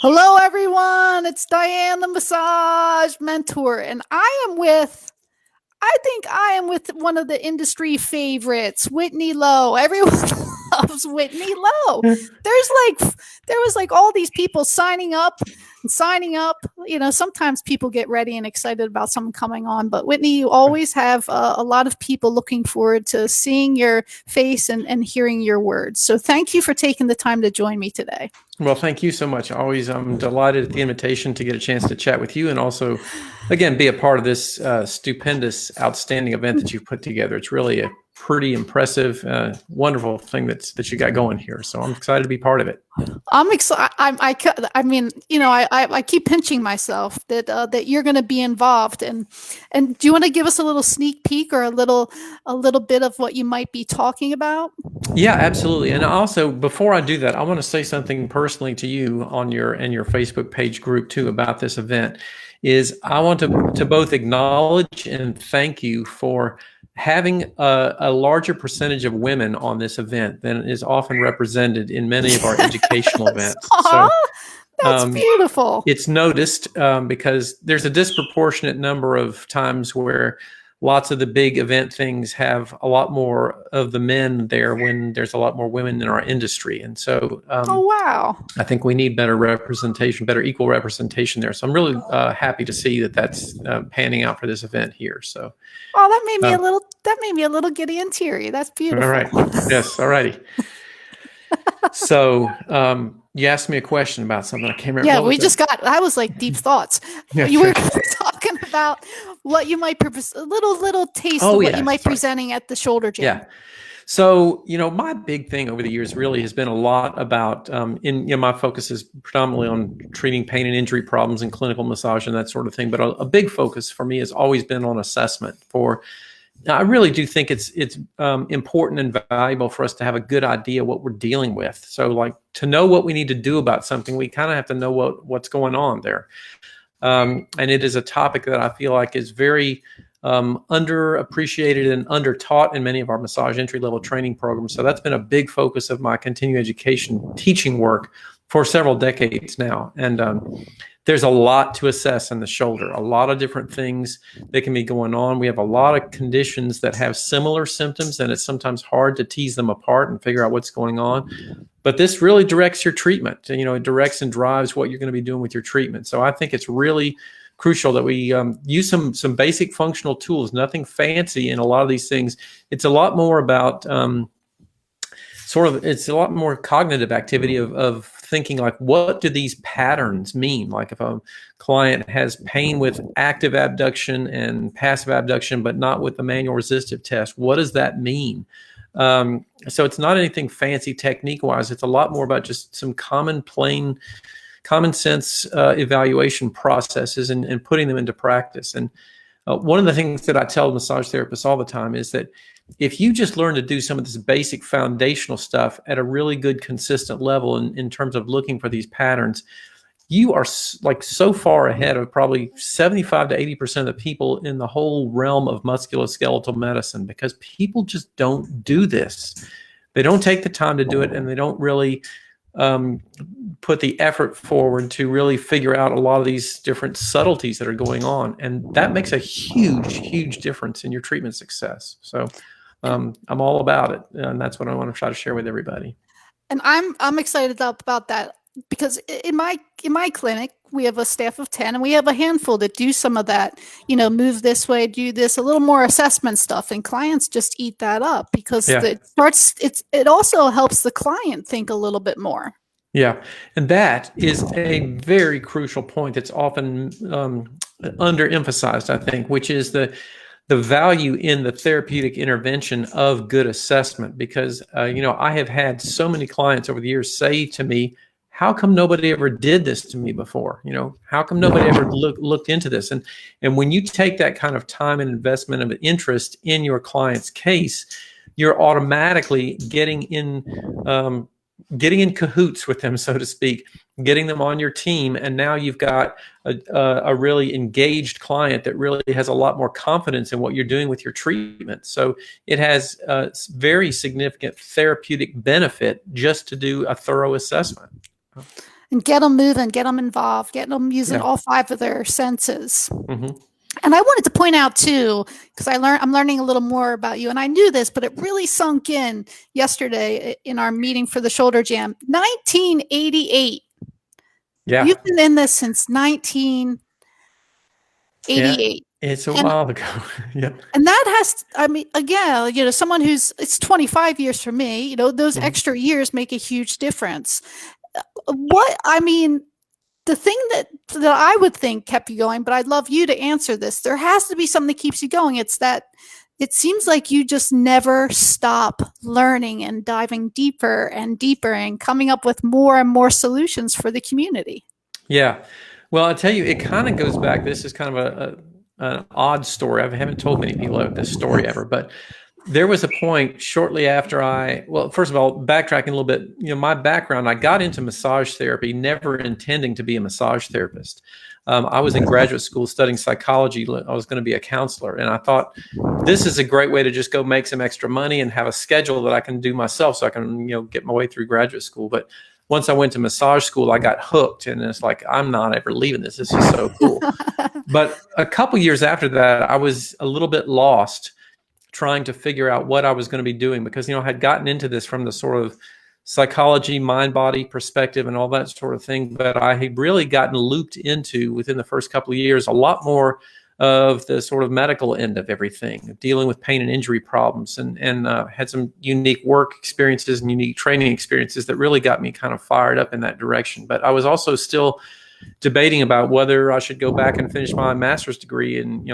Hello, everyone. It's Diane, the massage mentor, and I think I am with one of the industry favorites, Whitney Lowe. Everyone loves Whitney Lowe. There's like, there was like all these people signing up and signing up. Sometimes people get ready and excited about something coming on, but Whitney, you always have a lot of people looking forward to seeing your face and hearing your words. So thank you for taking the time to join me today. Well, thank you so much. I'm delighted at the invitation to get a chance to chat with you and also, again, be a part of this stupendous, outstanding event that you've put together. It's really a pretty impressive, wonderful thing that you got going here. So I'm excited to be part of it. I'm excited. I keep pinching myself that you're going to be involved. And do you want to give us a little sneak peek or a little bit of what you might be talking about? Yeah, absolutely. And also, before I do that, I want to say something personally to you on your Facebook page group too about this event. I want to both acknowledge and thank you for having a larger percentage of women on this event than is often represented in many of our educational events. So that's beautiful. It's noticed because there's a disproportionate number of times where lots of the big event things have a lot more of the men there when there's a lot more women in our industry. And so oh, wow. I think we need better representation, better equal representation there. So I'm really happy to see that's panning out for this event here. So that made me a little giddy and teary. That's beautiful. All right. Yes. All righty. So you asked me a question about something. I can't remember. Yeah, I was like deep thoughts. Yeah, you were talking about what you might a little taste of what you might be presenting at the Shoulder Jam. Yeah. So, my big thing over the years really has been a lot about, my focus is predominantly on treating pain and injury problems and clinical massage and that sort of thing. But a big focus for me has always been on assessment. I really do think it's important and valuable for us to have a good idea what we're dealing with. So, like, to know what we need to do about something, we kind of have to know what's going on there. And it is a topic that I feel like is very underappreciated and undertaught in many of our massage entry-level training programs. So that's been a big focus of my continuing education teaching work for several decades now. And there's a lot to assess in the shoulder, a lot of different things that can be going on. We have a lot of conditions that have similar symptoms, and it's sometimes hard to tease them apart and figure out what's going on. But this really directs your treatment. It directs and drives what you're going to be doing with your treatment. So I think it's really crucial that we use some basic functional tools, nothing fancy in a lot of these things. It's a lot more about it's a lot more cognitive activity of thinking like, what do these patterns mean? Like if a client has pain with active abduction and passive abduction, but not with the manual resistive test, what does that mean? So it's not anything fancy technique wise. It's a lot more about just some common sense evaluation processes and putting them into practice. And one of the things that I tell massage therapists all the time is that if you just learn to do some of this basic foundational stuff at a really good, consistent level in terms of looking for these patterns, you are like so far ahead of probably 75 to 80% of the people in the whole realm of musculoskeletal medicine, because people just don't do this. They don't take the time to do it, and they don't really put the effort forward to really figure out a lot of these different subtleties that are going on. And that makes a huge, huge difference in your treatment success. So I'm all about it. And that's what I want to try to share with everybody. And I'm excited about that, because in my clinic, we have a staff of 10, and we have a handful that do some of that, move this way, do this, a little more assessment stuff. And clients just eat that up because it also helps the client think a little bit more. Yeah. And that is a very crucial point that's often underemphasized, I think, which is the value in the therapeutic intervention of good assessment. Because, I have had so many clients over the years say to me, how come nobody ever did this to me before? How come nobody ever looked into this? And when you take that kind of time and investment of interest in your client's case, you're automatically getting in cahoots with them, so to speak, getting them on your team. And now you've got a really engaged client that really has a lot more confidence in what you're doing with your treatment. So it has a very significant therapeutic benefit just to do a thorough assessment. and get them moving, get them involved, get them using Yeah. all 5 of their senses. Mm-hmm. And I wanted to point out too, because I'm learning a little more about you, and I knew this, but it really sunk in yesterday in our meeting for the Shoulder Jam. 1988. Yeah. You've been in this since 1988. Yeah. It's a And while ago. Yeah. and that has, I mean, again, someone it's 25 years for me, those Mhm. extra years make a huge difference. I mean, the thing that I would think kept you going, but I'd love you to answer this. There has to be something that keeps you going. It's that it seems like you just never stop learning and diving deeper and deeper and coming up with more and more solutions for the community. Yeah. Well, I'll tell you, it kind of goes back. This is kind of an odd story. I haven't told many people this story ever, but there was a point shortly after well, first of all, backtracking a little bit, my background, I got into massage therapy, never intending to be a massage therapist. I was in graduate school studying psychology. I was going to be a counselor. And I thought, this is a great way to just go make some extra money and have a schedule that I can do myself so I can, get my way through graduate school. But once I went to massage school, I got hooked. And it's like, I'm not ever leaving this. This is so cool. But a couple years after that, I was a little bit lost trying to figure out what I was going to be doing because, I had gotten into this from the sort of psychology, mind body perspective and all that sort of thing. But I had really gotten looped into within the first couple of years, a lot more of the sort of medical end of everything, dealing with pain and injury problems and had some unique work experiences and unique training experiences that really got me kind of fired up in that direction. But I was also still debating about whether I should go back and finish my master's degree and,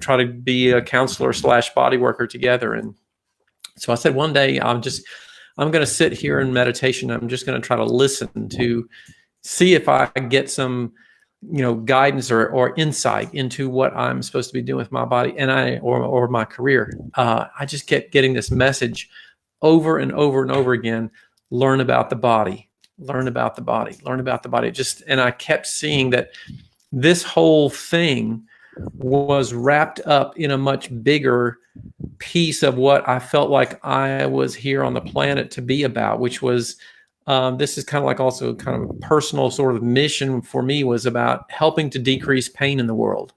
try to be a counselor / body worker together. And so I said, one day I'm going to sit here in meditation. I'm just going to try to listen to see if I get some, guidance or insight into what I'm supposed to be doing with my body or my career. I just kept getting this message over and over and over again, learn about the body, learn about the body, learn about the body. And I kept seeing that this whole thing was wrapped up in a much bigger piece of what I felt like I was here on the planet to be about, which was this is kind of like also kind of a personal sort of mission for me, was about helping to decrease pain in the world.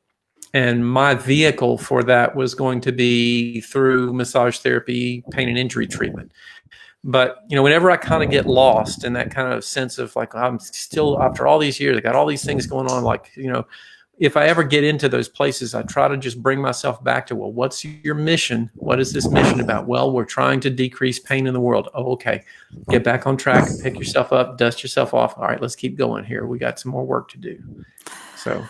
And my vehicle for that was going to be through massage therapy, pain and injury treatment. But, whenever I kind of get lost in that kind of sense of like, I'm still, after all these years, I got all these things going on, like, if I ever get into those places, I try to just bring myself back to, well, what's your mission? What is this mission about? Well, we're trying to decrease pain in the world. Oh, okay. Get back on track, pick yourself up, dust yourself off. All right, let's keep going here. We got some more work to do. So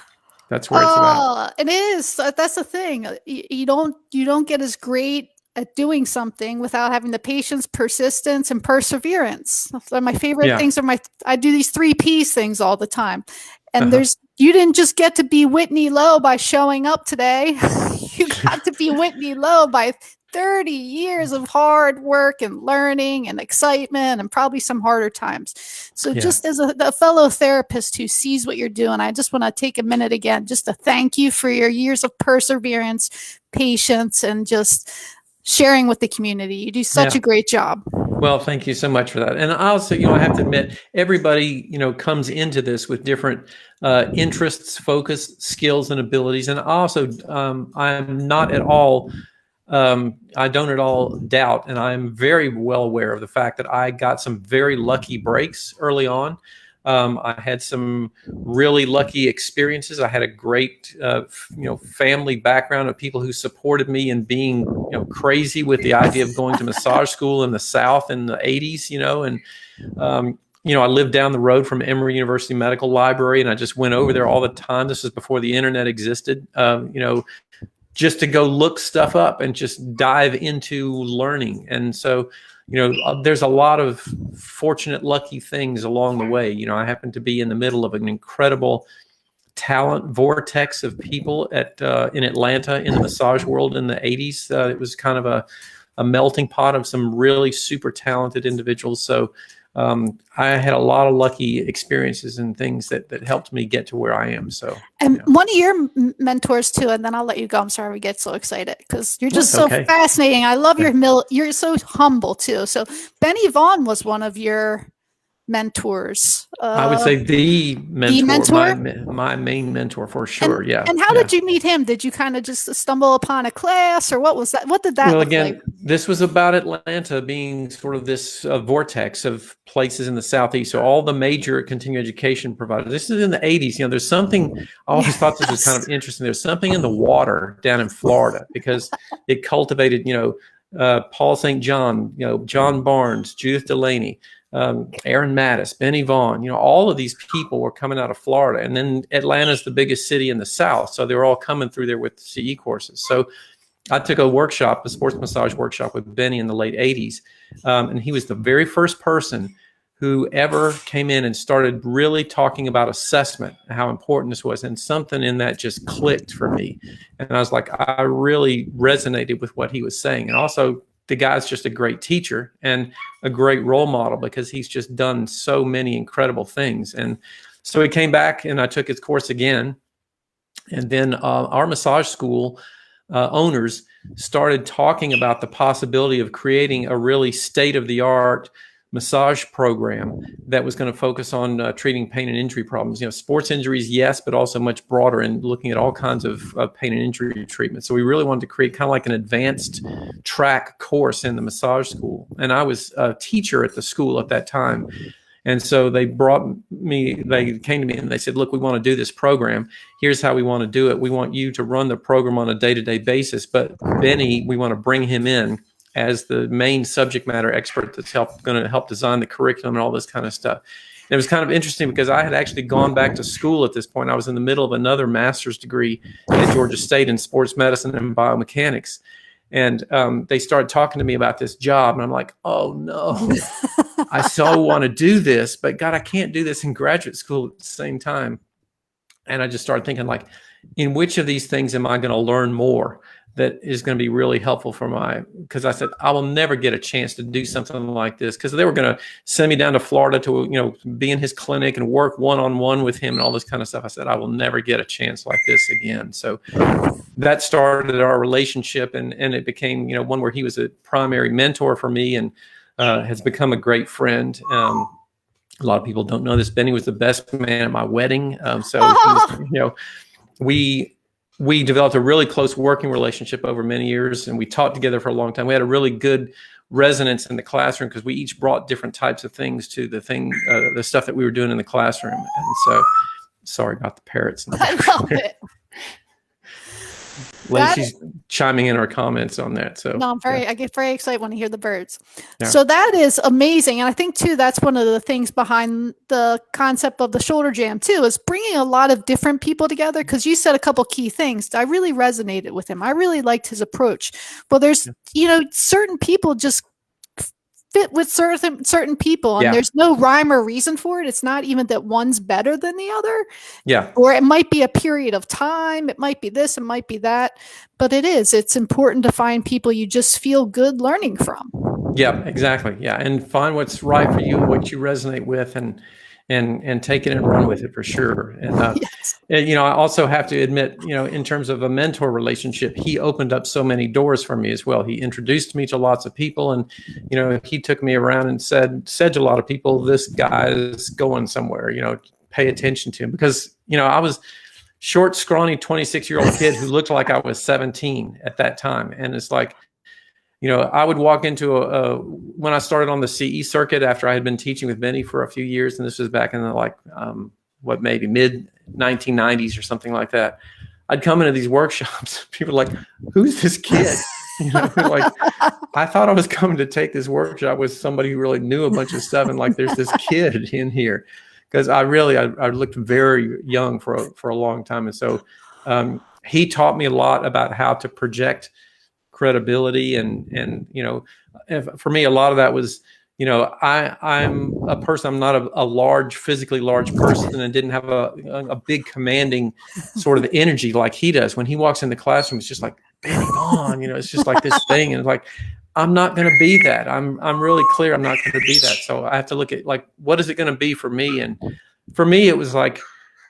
that's where it's about. It is. That's the thing. You don't get as great at doing something without having the patience, persistence, and perseverance. My favorite things I do these 3 P's things all the time. And you didn't just get to be Whitney Lowe by showing up today. You got to be Whitney Lowe by 30 years of hard work and learning and excitement and probably some harder times. So just as a fellow therapist who sees what you're doing, I just want to take a minute again just to thank you for your years of perseverance, patience, and just sharing with the community. You do such a great job. Well, thank you so much for that. And also, I have to admit, everybody, comes into this with different interests, focus, skills, and abilities. And also, I'm not at all, I don't at all doubt, and I'm very well aware of the fact that I got some very lucky breaks early on. I had some really lucky experiences. I had a great, family background of people who supported me in being, crazy with the idea of going to massage school in the South in the 80s, and, I lived down the road from Emory University Medical Library, and I just went over there all the time. This was before the internet existed, just to go look stuff up and just dive into learning. And so, there's a lot of fortunate, lucky things along the way. I happen to be in the middle of an incredible talent vortex of people in Atlanta in the massage world in the 80s. It was kind of a melting pot of some really super talented individuals. So I had a lot of lucky experiences and things that helped me get to where I am. So, and one of your mentors too, and then I'll let you go. I'm sorry we get so excited because you're just so fascinating. I love you're so humble too. So Benny Vaughn was one of your mentors? I would say the mentor? my main mentor for sure. And how did you meet him? Did you kind of just stumble upon a class, or what was that? What did that Well, look again, like? this was about Atlanta being sort of this vortex of places in the Southeast. So all the major continuing education providers. This is in the 80s. There's something, I always thought this was kind of interesting. There's something in the water down in Florida because it cultivated, Paul St. John, John Barnes, Judith Delaney, Aaron Mattis, Benny Vaughn, all of these people were coming out of Florida. And then Atlanta's the biggest city in the South. So they were all coming through there with CE courses. So I took a sports massage workshop with Benny in the late 80s. And he was the very first person who ever came in and started really talking about assessment, how important this was. And something in that just clicked for me. And I was like, I really resonated with what he was saying. And also, the guy's just a great teacher and a great role model because he's just done so many incredible things. And so he came back and I took his course again. And then our massage school owners started talking about the possibility of creating a really state-of-the-art massage program that was going to focus on treating pain and injury problems. Sports injuries, yes, but also much broader and looking at all kinds of pain and injury treatment. So we really wanted to create kind of like an advanced track course in the massage school. And I was a teacher at the school at that time. And so they came to me and they said, look, we want to do this program. Here's how we want to do it. We want you to run the program on a day-to-day basis. But Benny, we want to bring him in as the main subject matter expert that's going to help design the curriculum and all this kind of stuff. And it was kind of interesting because I had actually gone back to school at this point. I was in the middle of another master's degree at Georgia State in sports medicine and biomechanics. And they started talking to me about this job. And I'm like, oh, no, I so want to do this. But, God, I can't do this in graduate school at the same time. And I just started thinking, like, in which of these things am I going to learn more that is going to be really helpful because I said, I will never get a chance to do something like this because they were going to send me down to Florida to, be in his clinic and work one-on-one with him and all this kind of stuff. I said, I will never get a chance like this again. So that started our relationship and it became, one where he was a primary mentor for me and has become a great friend. A lot of people don't know this. Benny was the best man at my wedding. We developed a really close working relationship over many years, and we taught together for a long time. We had a really good resonance in the classroom because we each brought different types of things to the stuff that we were doing in the classroom. And so, sorry about the parrots. I love it. Lacey's chiming in our comments on that. So no, I get very excited when I hear the birds. Yeah. So that is amazing. And I think too, that's one of the things behind the concept of the shoulder jam too, is bringing a lot of different people together. Cause you said a couple key things. I really resonated with him. I really liked his approach. Well, there's, certain people just fit with certain people and there's no rhyme or reason for it. It's not even that one's better than the other. Yeah. Or it might be a period of time. It might be this, it might be that, but it's important to find people you just feel good learning from. Yeah, exactly. Yeah. And find what's right for you, what you resonate with and take it and run with it for sure. And, yes. and, I also have to admit, in terms of a mentor relationship, he opened up so many doors for me as well. He introduced me to lots of people and, he took me around and said to a lot of people, this guy is going somewhere, pay attention to him because, I was short, scrawny, 26-year-old kid who looked like I was 17 at that time. And it's like, I would walk into when I started on the CE circuit after I had been teaching with Benny for a few years, and this was back in the maybe mid 1990s or something like that. I'd come into these workshops. People were like, who's this kid? Like, I thought I was coming to take this workshop with somebody who really knew a bunch of stuff. And like, there's this kid in here. Because I looked very young for a long time. And so he taught me a lot about how to project credibility and for me a lot of that was I'm a person, I'm not a physically large person and didn't have a big commanding sort of energy like he does. When he walks in the classroom, it's just like Benny on, it's just like this thing, and it's like I'm not going to be that. I'm really clear I'm not going to be that. So I have to look at like what is it going to be for me, and for me it was like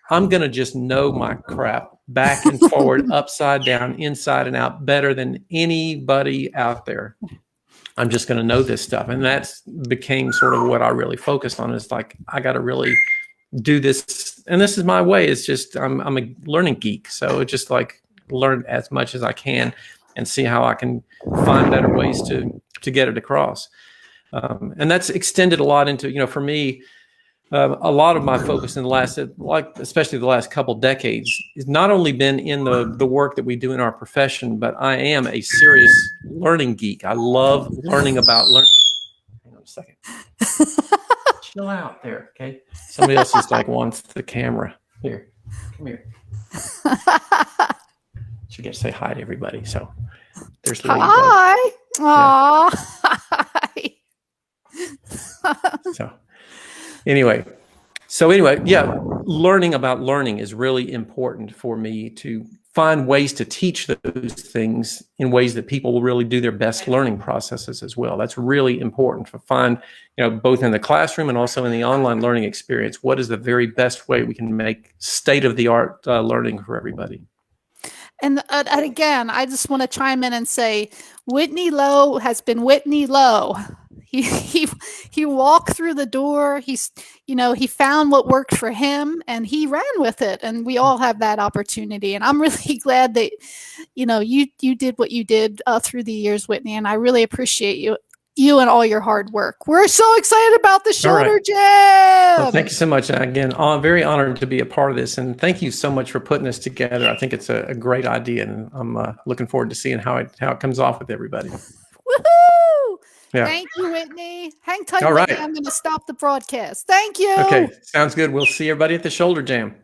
I'm going to just know my crap back and forward, upside down, inside and out, better than anybody out there. I'm just going to know this stuff. And that's became sort of what I really focused on, is like, I got to really do this. And this is my way. It's just, I'm a learning geek. So it's just like learn as much as I can and see how I can find better ways to get it across. And that's extended a lot into, for me, a lot of my focus in the last, especially the last couple decades, has not only been in the work that we do in our profession, but I am a serious learning geek. I love learning about Hang on a second. Chill out there, okay? Somebody else just wants the camera. Here, come here. She gets to say hi to everybody. So there's Ladybug. Hi. Aw. Yeah. Anyway, yeah, learning about learning is really important for me, to find ways to teach those things in ways that people will really do their best learning processes as well. That's really important to find, both in the classroom and also in the online learning experience. What is the very best way we can make state-of-the-art learning for everybody? And again, I just want to chime in and say, Whitney Lowe has been Whitney Lowe. He walked through the door. He found what worked for him, and he ran with it. And we all have that opportunity. And I'm really glad that you did what you did through the years, Whitney. And I really appreciate you and all your hard work. We're so excited about the shoulder jam. Well, thank you so much. Again, I'm very honored to be a part of this, and thank you so much for putting this together. I think it's a great idea, and I'm looking forward to seeing how it comes off with everybody. Woohoo! Yeah. Thank you, Whitney. Hang tight. All right. I'm going to stop the broadcast. Thank you. Okay, sounds good. We'll see everybody at the shoulder jam.